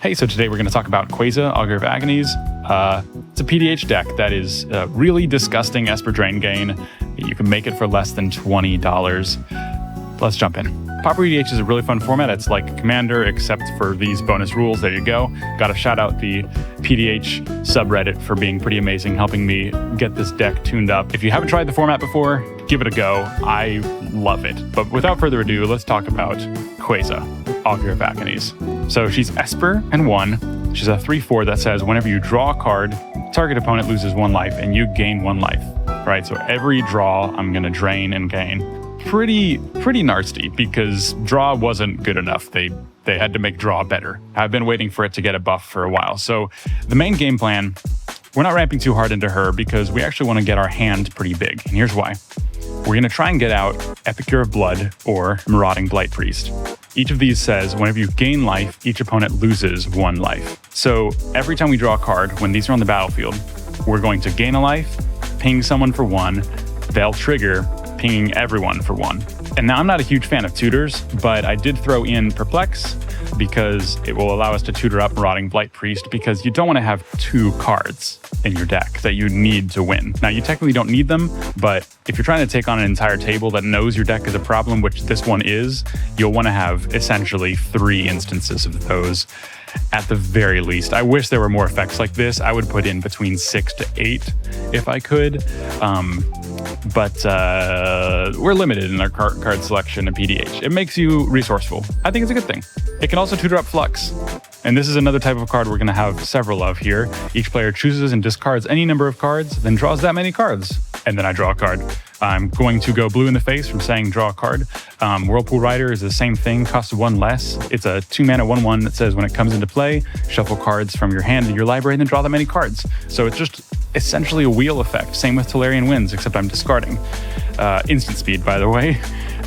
Hey, so today we're going to talk about Queza, Augur of Agonies. It's a PDH deck that is really disgusting Esper Drain Gain. You can make it for less than $20. Let's jump in. PauperEDH is a really fun format. It's like Commander, except for these bonus rules. There you go. Got to shout out the PDH subreddit for being pretty amazing, helping me get this deck tuned up. If you haven't tried the format before, give it a go. I love it. But without further ado, let's talk about Queza, Augur of Agonies. So she's Esper and 1. She's a 3/4 that says whenever you draw a card, target opponent loses 1 life and you gain 1 life. Right? So every draw, I'm going to drain and gain. Pretty nasty because draw wasn't good enough. They had to make draw better. I've been waiting for it to get a buff for a while. So the main game plan, we're not ramping too hard into her because we actually want to get our hand pretty big. And here's why. We're going to try and get out Augur of Blood or Marauding Blight Priest. Each of these says whenever you gain life, each opponent loses 1 life. So every time we draw a card, when these are on the battlefield, we're going to gain a life, ping someone for 1, they'll trigger, pinging everyone for 1. And now I'm not a huge fan of tutors, but I did throw in Perplex because it will allow us to tutor up Marauding Blight Priest because you don't want to have 2 cards in your deck that you need to win. Now, you technically don't need them, but if you're trying to take on an entire table that knows your deck is a problem, which this one is, you'll want to have essentially 3 instances of those at the very least. I wish there were more effects like this. I would put in between 6 to 8 if I could. But we're limited in our card selection at PDH. It makes you resourceful. I think it's a good thing. It can also tutor up Flux. And this is another type of card we're going to have several of here. Each player chooses and discards any number of cards, then draws that many cards. And then I draw a card. I'm going to go blue in the face from saying draw a card. Whirlpool Rider is the same thing, costs 1 less. It's a 2-mana 1/1 that says when it comes into play, shuffle cards from your hand in your library and then draw that many cards. So it's just essentially a wheel effect. Same with Tolarian Winds, except I'm discarding. Instant speed, by the way.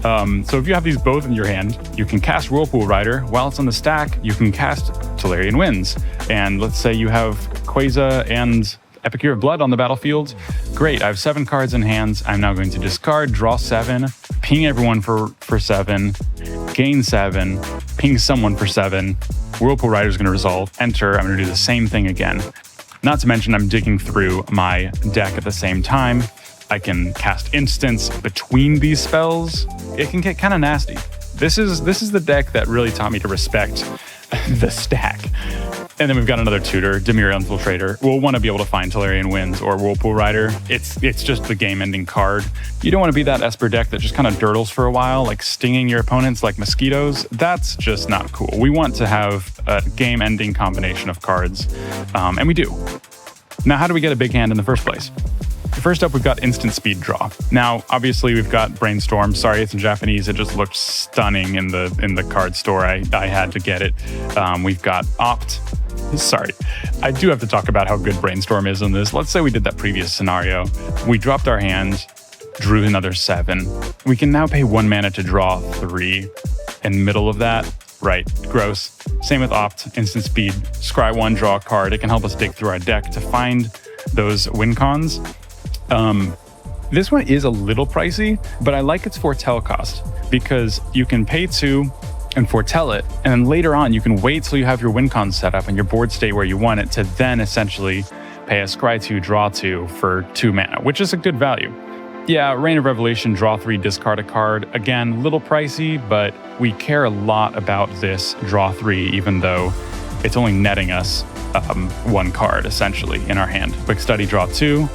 So if you have these both in your hand, you can cast Whirlpool Rider. While it's on the stack, you can cast Tolarian Winds. And let's say you have Queza and Augur of Blood on the battlefield. Great, I have 7 cards in hands. I'm now going to discard, draw 7, ping everyone for 7, gain 7, ping someone for 7. Whirlpool Rider is going to resolve, enter. I'm going to do the same thing again. Not to mention I'm digging through my deck at the same time. I can cast instants between these spells. It can get kind of nasty. This is the deck that really taught me to respect the stack. And then we've got another tutor, Dimir Infiltrator. We'll want to be able to find Tolarian Winds or Whirlpool Rider. It's just the game-ending card. You don't want to be that Esper deck that just kind of durdles for a while, like stinging your opponents like mosquitoes. That's just not cool. We want to have a game-ending combination of cards, and we do. Now, how do we get a big hand in the first place? First up, we've got instant speed draw. Now, obviously, we've got Brainstorm. Sorry, it's in Japanese. It just looked stunning in the card store. I had to get it. We've got Opt. Sorry, I do have to talk about how good Brainstorm is in this. Let's say we did that previous scenario. We dropped our hand, drew another 7. We can now pay 1 mana to draw 3. In middle of that, right, gross. Same with Opt, instant speed. Scry 1, draw a card. It can help us dig through our deck to find those win cons. This one is a little pricey, but I like its foretell cost because you can pay 2 and foretell it, and then later on you can wait till you have your win cons set up and your board state where you want it to then essentially pay a scry 2, draw 2 for 2 mana, which is a good value. Yeah, Reign of Revelation, draw 3, discard a card. Again, a little pricey, but we care a lot about this draw 3, even though it's only netting us 1 card essentially in our hand. Quick Study, draw 2.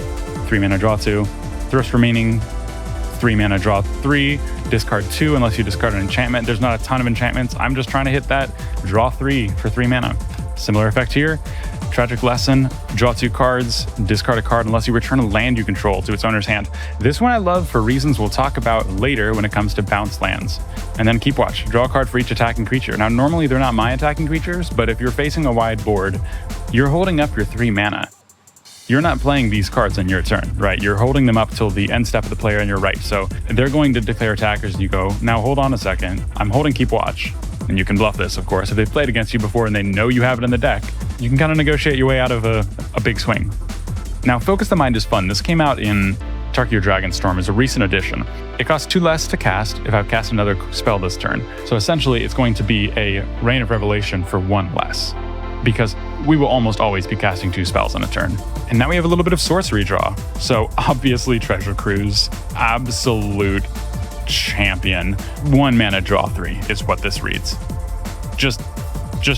3 mana, draw 2. Thirst Remaining, 3 mana, draw 3. Discard 2 unless you discard an enchantment. There's not a ton of enchantments. I'm just trying to hit that. Draw 3 for 3 mana. Similar effect here. Tragic Lesson, draw 2 cards, discard a card unless you return a land you control to its owner's hand. This one I love for reasons we'll talk about later when it comes to bounce lands. And then Keep Watch, draw a card for each attacking creature. Now, normally they're not my attacking creatures, but if you're facing a wide board, you're holding up your 3 mana. You're not playing these cards on your turn, right? You're holding them up till the end step of the player on your right. So they're going to declare attackers and you go, now hold on a second. I'm holding Keep Watch. And you can bluff this, of course. If they've played against you before and they know you have it in the deck, you can kind of negotiate your way out of a big swing. Now, Focus the Mind is fun. This came out in Tarkir Dragonstorm as a recent addition. It costs 2 less to cast if I've cast another spell this turn. So essentially, it's going to be a Reign of Revelation for 1 less. because we will almost always be casting 2 spells on a turn. And now we have a little bit of sorcery draw. So obviously Treasure Cruise, absolute champion. 1 mana draw 3 is what this reads. Just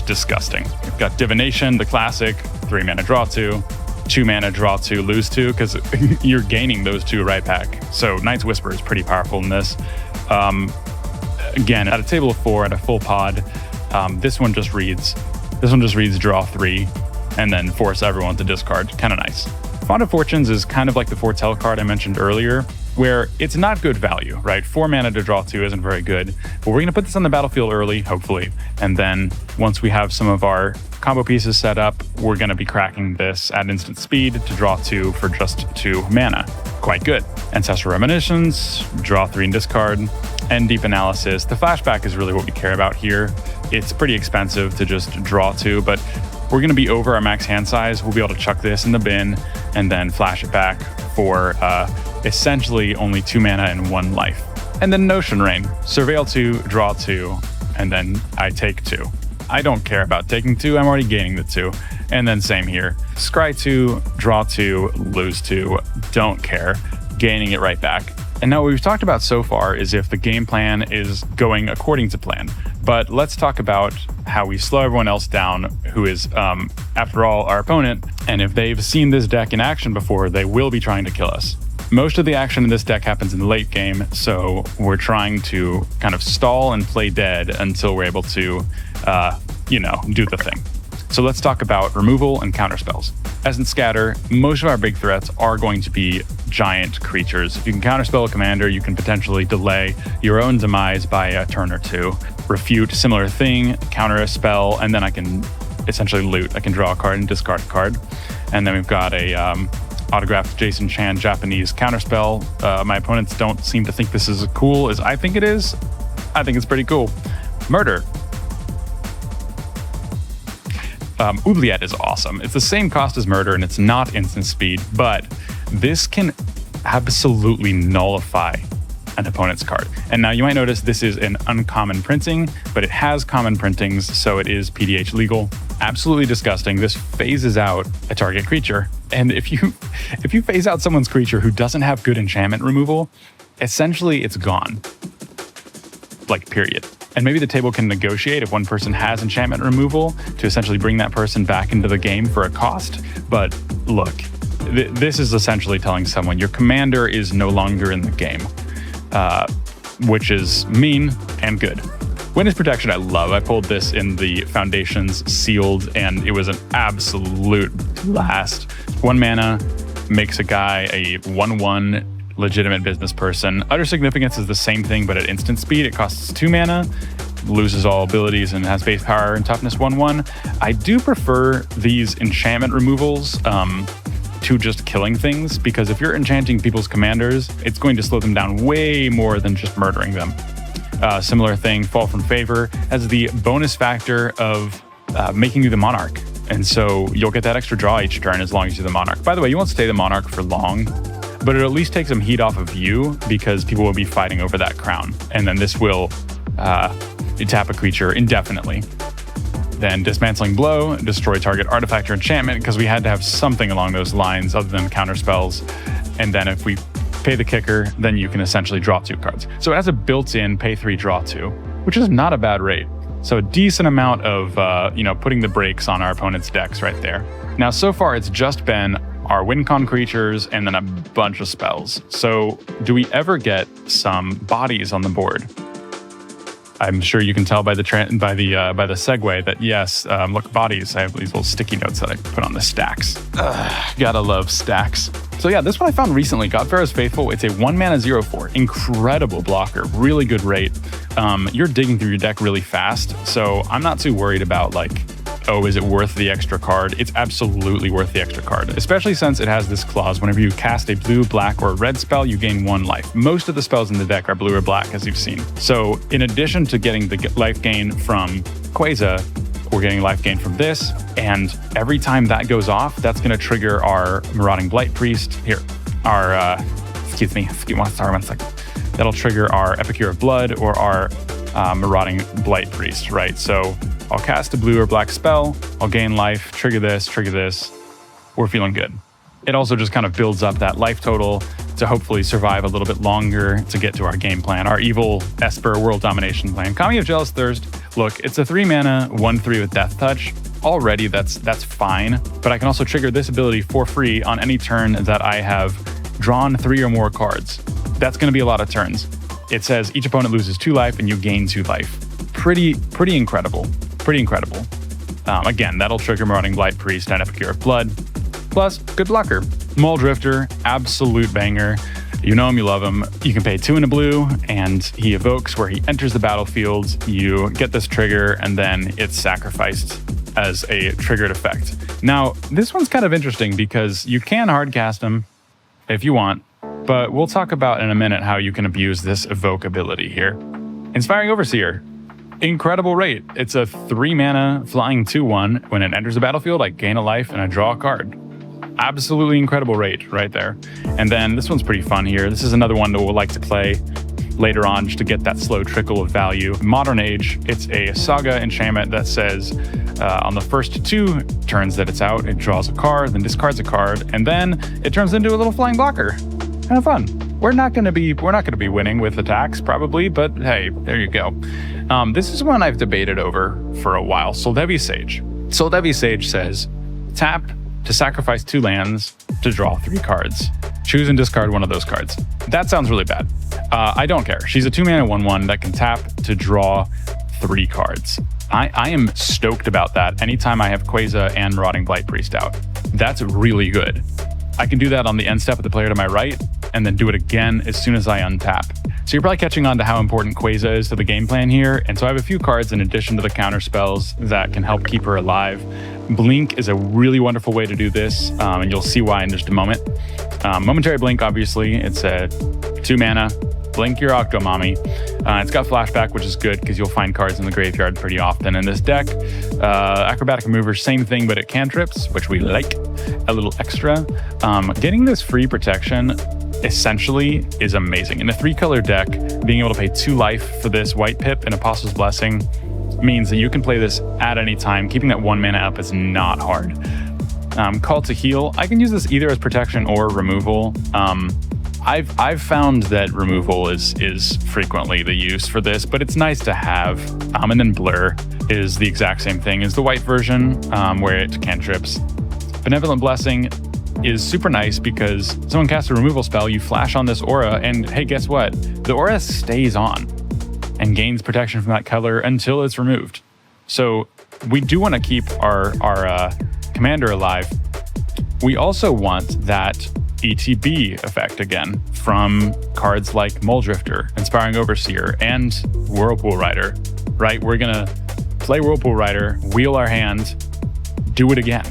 disgusting. We've got Divination, the classic, 3 mana draw 2, 2 mana draw 2, lose 2, because you're gaining those 2 right back. So Knight's Whisper is pretty powerful in this. Again, at a table of 4 at a full pod, this one just reads draw 3 and then force everyone to discard. Kind of nice. Font of Fortunes is kind of like the Foretell card I mentioned earlier, where it's not good value, right? 4 mana to draw 2 isn't very good, but we're gonna put this on the battlefield early, hopefully. And then once we have some of our combo pieces set up, we're gonna be cracking this at instant speed to draw 2 for just 2 mana. Quite good. Ancestral Reminiscence, draw 3 and discard, and Deep Analysis. The flashback is really what we care about here. It's pretty expensive to just draw 2, but we're gonna be over our max hand size. We'll be able to chuck this in the bin and then flash it back for essentially only 2 mana and 1 life. And then Notion Rain, surveil 2, draw 2, and then I take 2. I don't care about taking 2, I'm already gaining the 2. And then same here, scry 2, draw 2, lose 2, don't care, gaining it right back. And now what we've talked about so far is if the game plan is going according to plan. But let's talk about how we slow everyone else down who is, after all, our opponent. And if they've seen this deck in action before, they will be trying to kill us. Most of the action in this deck happens in the late game, so we're trying to kind of stall and play dead until we're able to, do the thing. So let's talk about removal and counter spells. As in Scatter, most of our big threats are going to be giant creatures. If you can counterspell a commander, you can potentially delay your own demise by a turn or 2. Refute, similar thing, counter a spell, and then I can essentially loot. I can draw a card and discard a card. And then we've got a autographed Jason Chan Japanese counterspell. My opponents don't seem to think this is as cool as I think it is. I think it's pretty cool. Murder. Oubliette is awesome. It's the same cost as Murder and it's not instant speed, but this can absolutely nullify an opponent's card. And now you might notice this is an uncommon printing, but it has common printings, so it is PDH legal. Absolutely disgusting. This phases out a target creature. And if you phase out someone's creature who doesn't have good enchantment removal, essentially it's gone. Like, period. And maybe the table can negotiate if one person has enchantment removal to essentially bring that person back into the game for a cost. But look, this is essentially telling someone your commander is no longer in the game, which is mean and good. Witness Protection I love. I pulled this in the Foundations sealed, and it was an absolute blast. 1 mana makes a guy a 1/1 legitimate business person. Utter Significance is the same thing, but at instant speed. It costs 2 mana, loses all abilities, and has base power and toughness 1/1. I do prefer these enchantment removals to just killing things, because if you're enchanting people's commanders, it's going to slow them down way more than just murdering them. Similar thing, Fall from Favor has the bonus factor of making you the Monarch. And so you'll get that extra draw each turn as long as you're the Monarch. By the way, you won't stay the Monarch for long, but it'll at least take some heat off of you because people will be fighting over that crown. And then this will tap a creature indefinitely. Then Dismantling Blow, destroy target artifact or enchantment, because we had to have something along those lines other than counter spells. And then if we pay the kicker, then you can essentially draw 2 cards. So it has a built-in pay 3, draw 2, which is not a bad rate. So a decent amount of, putting the brakes on our opponent's decks right there. Now, so far it's just been our win con creatures and then a bunch of spells. So do we ever get some bodies on the board? I'm sure you can tell by the segue that yes, look, bodies. I have these little sticky notes that I put on the stacks. Gotta love stacks. So yeah, this one I found recently, Godfarrow's Faithful. It's a 1 mana 0/4, incredible blocker, really good rate. You're digging through your deck really fast, so I'm not too worried about like, oh, is it worth the extra card? It's absolutely worth the extra card, especially since it has this clause. Whenever you cast a blue, black, or red spell, you gain 1 life. Most of the spells in the deck are blue or black, as you've seen. So in addition to getting the life gain from Queza, we're getting life gain from this, and every time that goes off, that's going to trigger our Marauding Blight Priest. Here, our, one second. That'll trigger our Epicure of Blood or our Marauding Blight Priest, right? So I'll cast a blue or black spell, I'll gain life, trigger this, we're feeling good. It also just kind of builds up that life total to hopefully survive a little bit longer to get to our game plan, our evil Esper world domination plan. Kami of Jealous Thirst, look, it's a 3 mana, 1/3 with Death Touch. Already that's fine, but I can also trigger this ability for free on any turn that I have drawn 3 or more cards. That's going to be a lot of turns. It says each opponent loses 2 life and you gain 2 life. Pretty incredible. Again, that'll trigger Marauding Blight Priest and Epicure of Blood. Plus, good blocker. Muldrifter, absolute banger. You know him, you love him. You can pay 2 and a blue, and he evokes where he enters the battlefield. You get this trigger, and then it's sacrificed as a triggered effect. Now, this one's kind of interesting because you can hardcast him if you want, but we'll talk about in a minute how you can abuse this evoke ability here. Inspiring Overseer. Incredible rate. It's a 3 mana flying 2/1. When it enters the battlefield, I gain a life and I draw a card. Absolutely incredible rate right there. And then this one's pretty fun here. This is another one that we'll like to play later on just to get that slow trickle of value. Modern Age, it's a Saga enchantment that says on the first 2 turns that it's out, it draws a card, then discards a card, and then it turns into a little flying blocker. Kind of fun. We're not going to be winning with attacks probably, but hey, there you go. This is one I've debated over for a while. Soldevi Sage. Soldevi Sage says, tap to sacrifice 2 lands to draw 3 cards. Choose and discard one of those cards. That sounds really bad. I don't care. She's a 2 mana 1/1 that can tap to draw 3 cards. I am stoked about that anytime I have Queza and Marauding Blight Priest out. That's really good. I can do that on the end step of the player to my right, and then do it again as soon as I untap. So you're probably catching on to how important Queza is to the game plan here, and so I have a few cards in addition to the counter spells that can help keep her alive. Blink is a really wonderful way to do this, and you'll see why in just a moment. Momentary Blink, obviously, it's a 2 mana, blink your OCTOMOMMY. It's got flashback, which is good because you'll find cards in the graveyard pretty often in this deck. Acrobatic Remover, same thing, but it cantrips, which we like a little extra. Getting this free protection essentially is amazing. In a 3-color deck, being able to pay 2 life for this White Pip and Apostle's Blessing means that you can play this at any time. Keeping that 1 mana up is not hard. Call to Heal, I can use this either as protection or removal. I've found that removal is frequently the use for this, but it's nice to have. And then Blur is the exact same thing as the white version, where it cantrips. Benevolent Blessing is super nice because someone casts a removal spell, you flash on this aura, and hey, guess what? The aura stays on and gains protection from that color until it's removed. So we do want to keep our commander alive. We also want that ETB effect again from cards like Muldrifter, Inspiring Overseer, and Whirlpool Rider, right? We're gonna play Whirlpool Rider, wheel our hand, do it again.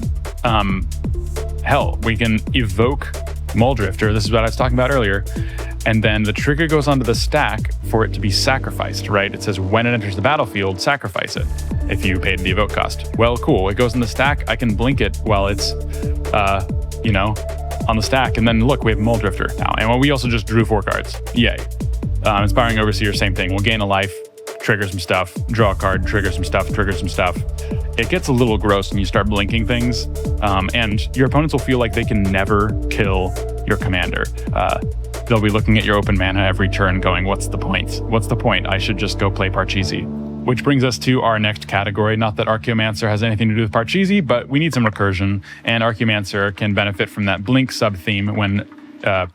Hell, we can evoke Muldrifter, this is what I was talking about earlier, and then the trigger goes onto the stack for it to be sacrificed, right? It says when it enters the battlefield, sacrifice it if you paid the evoke cost. Well, cool, it goes in the stack, I can blink it while it's, on the stack, and then look, we have Muldrifter now, and we also just drew 4 cards. Yay. Inspiring Overseer, same thing. We'll gain a life, trigger some stuff, draw a card, trigger some stuff, trigger some stuff. It gets a little gross when you start blinking things, and your opponents will feel like they can never kill your commander. They'll be looking at your open mana every turn going, what's the point? What's the point? I should just go play Parcheesi. Which brings us to our next category. Not that Archaeomancer has anything to do with Parcheesi, but we need some recursion, and Archaeomancer can benefit from that blink sub-theme when I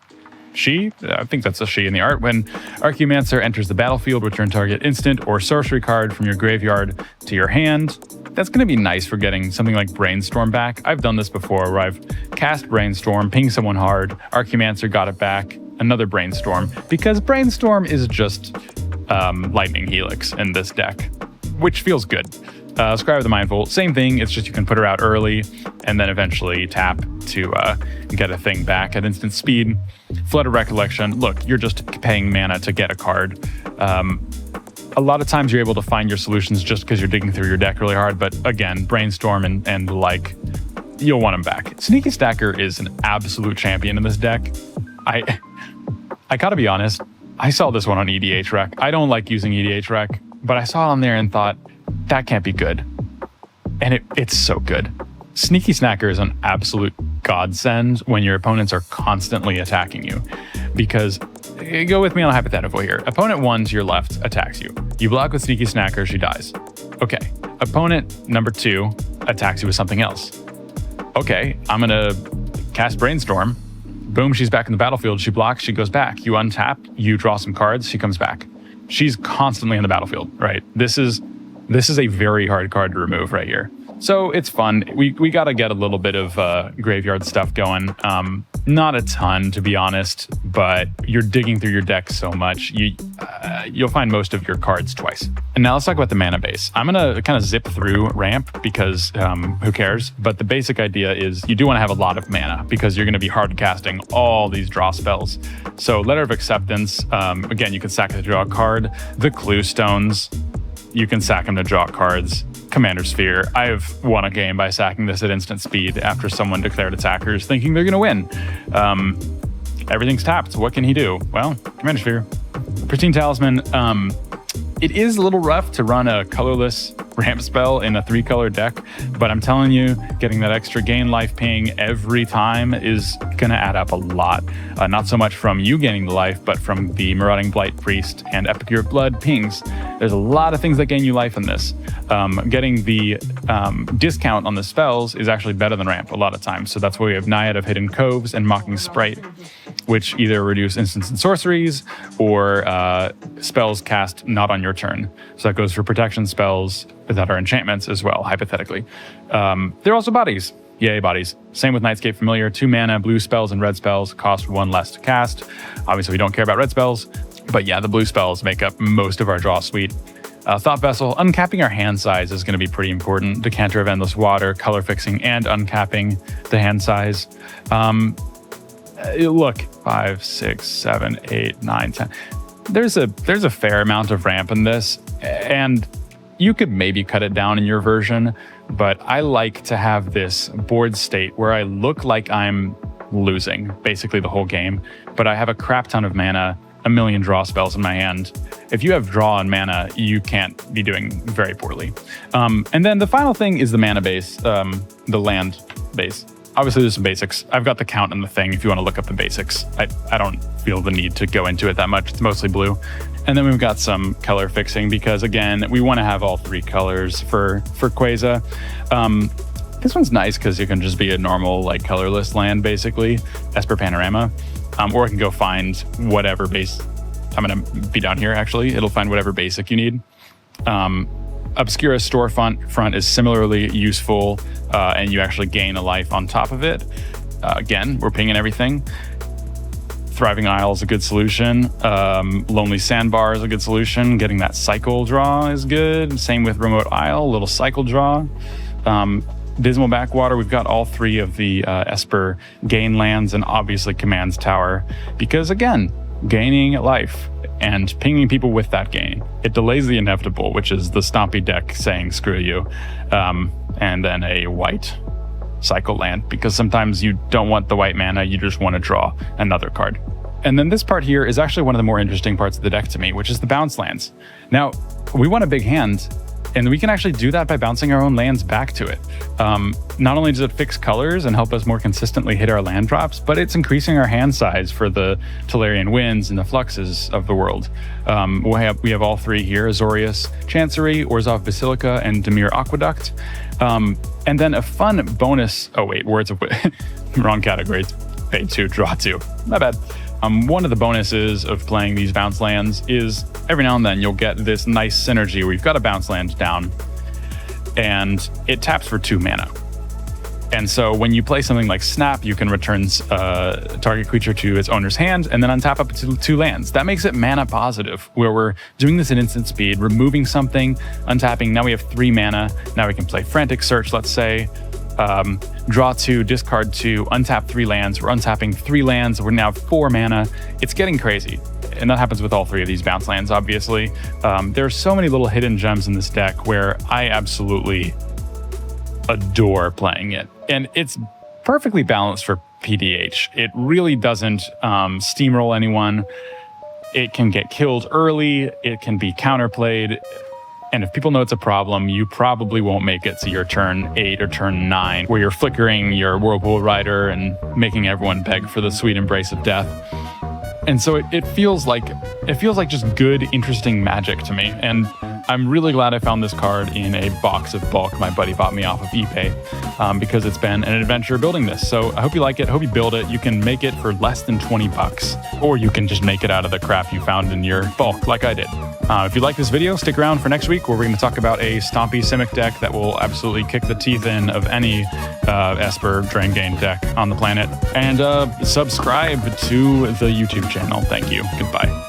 think that's a she in the art, when Archaeomancer enters the battlefield, return target instant or sorcery card from your graveyard to your hand. That's going to be nice for getting something like Brainstorm back. I've done this before where I've cast Brainstorm, ping someone hard, Archaeomancer got it back, another Brainstorm, because Brainstorm is just Lightning Helix in this deck, which feels good. Scry of the Mindful, same thing, it's just you can put her out early and then eventually tap to get a thing back at instant speed. Flood of Recollection, look, you're just paying mana to get a card. A lot of times you're able to find your solutions just because you're digging through your deck really hard, but again, Brainstorm and the like, you'll want them back. Sneaky Stacker is an absolute champion in this deck. I gotta be honest, I saw this one on EDH Rec. I don't like using EDH Rec, but I saw it on there and thought, that can't be good. and it's so good. Sneaky Snacker is an absolute godsend when your opponents are constantly attacking you. Because, go with me on a hypothetical here. Opponent 1 to your left attacks you. You block with Sneaky Snacker, she dies. Okay, opponent number 2 attacks you with something else. Okay, I'm gonna cast Brainstorm. Boom, she's back in the battlefield. She blocks, she goes back. You untap, you draw some cards, she comes back. She's constantly in the battlefield, right? This is a very hard card to remove right here. So it's fun. We got to get a little bit of graveyard stuff going. Not a ton, to be honest, but you're digging through your deck so much, you'll find most of your cards twice. And now let's talk about the mana base. I'm going to kind of zip through ramp because who cares? But the basic idea is you do want to have a lot of mana because you're going to be hard casting all these draw spells. So Letter of Acceptance, again, you can sack it to draw a card. The Clue Stones, you can sack them to draw cards. Commander Sphere. I have won a game by sacking this at instant speed after someone declared attackers thinking they're going to win. Everything's tapped. What can he do? Well, Commander Sphere. Pristine Talisman. It is a little rough to run a colorless ramp spell in a 3-color deck, but I'm telling you, getting that extra gain life ping every time is going to add up a lot. Not so much from you gaining the life, but from the Marauding Blight Priest and Epicure of Blood pings. There's a lot of things that gain you life in this. Getting the discount on the spells is actually better than ramp a lot of times. So that's why we have Naiad of Hidden Coves and Mocking Sprite, which either reduce instants and sorceries or spells cast not on your turn. So that goes for protection spells that are enchantments as well, hypothetically. They're also bodies. Yay, bodies. Same with Nightscape Familiar. 2 mana, blue spells and red spells cost 1 less to cast. Obviously, we don't care about red spells, but yeah, the blue spells make up most of our draw suite. Thought Vessel, uncapping our hand size is going to be pretty important. Decanter of Endless Water, color fixing, and uncapping the hand size. Look, 5, 6, 7, 8, 9, 10. There's a fair amount of ramp in this, and you could maybe cut it down in your version, but I like to have this board state where I look like I'm losing basically the whole game, but I have a crap ton of mana, a million draw spells in my hand. If you have draw and mana, you can't be doing very poorly. And then the final thing is the mana base, the land base. Obviously, there's some basics. I've got the count in the thing if you want to look up the basics. I don't feel the need to go into it that much. It's mostly blue. And then we've got some color fixing because, again, we want to have all 3 colors for Queza. This one's nice because it can just be a normal, like, colorless land, basically. Esper Panorama. Or I can go find whatever base. I'm going to be down here, actually. It'll find whatever basic you need. Obscura Storefront is similarly useful, and you actually gain a life on top of it. Again, we're pinging everything. Thriving Isle is a good solution. Lonely Sandbar is a good solution. Getting that cycle draw is good. Same with Remote Isle, a little cycle draw. Dismal Backwater, we've got all 3 of the Esper gain lands and obviously Command's Tower. Because again, gaining life and pinging people with that gain. It delays the inevitable, which is the Stompy deck saying screw you. And then a white cycle land, because sometimes you don't want the white mana, you just want to draw another card. And then this part here is actually one of the more interesting parts of the deck to me, which is the bounce lands. Now, we want a big hand, and we can actually do that by bouncing our own lands back to it. Not only does it fix colors and help us more consistently hit our land drops, but it's increasing our hand size for the Tolarian Winds and the Fluxes of the world. We have all 3 here: Azorius Chancery, Orzhov Basilica, and Dimir Aqueduct. And then a fun bonus, Words of wrong category, pay 2, draw 2, my bad. One of the bonuses of playing these bounce lands is every now and then you'll get this nice synergy where you've got a bounce land down and it taps for 2 mana. And so when you play something like Snap, you can return target creature to its owner's hand and then untap up to 2 lands. That makes it mana positive, where we're doing this at instant speed, removing something, untapping. Now we have 3 mana. Now we can play Frantic Search, let's say. Draw 2, discard 2, untap 3 lands. We're untapping 3 lands. We're now 4 mana. It's getting crazy. And that happens with all 3 of these bounce lands, obviously. There are so many little hidden gems in this deck where I absolutely adore playing it. And it's perfectly balanced for PDH. It really doesn't steamroll anyone. It can get killed early. It can be counterplayed. And if people know it's a problem, you probably won't make it to your turn 8 or turn 9, where you're flickering your Whirlpool Rider and making everyone beg for the sweet embrace of death. And so it feels like just good, interesting magic to me. And I'm really glad I found this card in a box of bulk my buddy bought me off of eBay, because it's been an adventure building this. So I hope you like it. I hope you build it. You can make it for less than 20 bucks, or you can just make it out of the crap you found in your bulk like I did. If you like this video, stick around for next week, where we're going to talk about a stompy Simic deck that will absolutely kick the teeth in of any Esper Drain Gain deck on the planet. And subscribe to the YouTube channel. Thank you. Goodbye.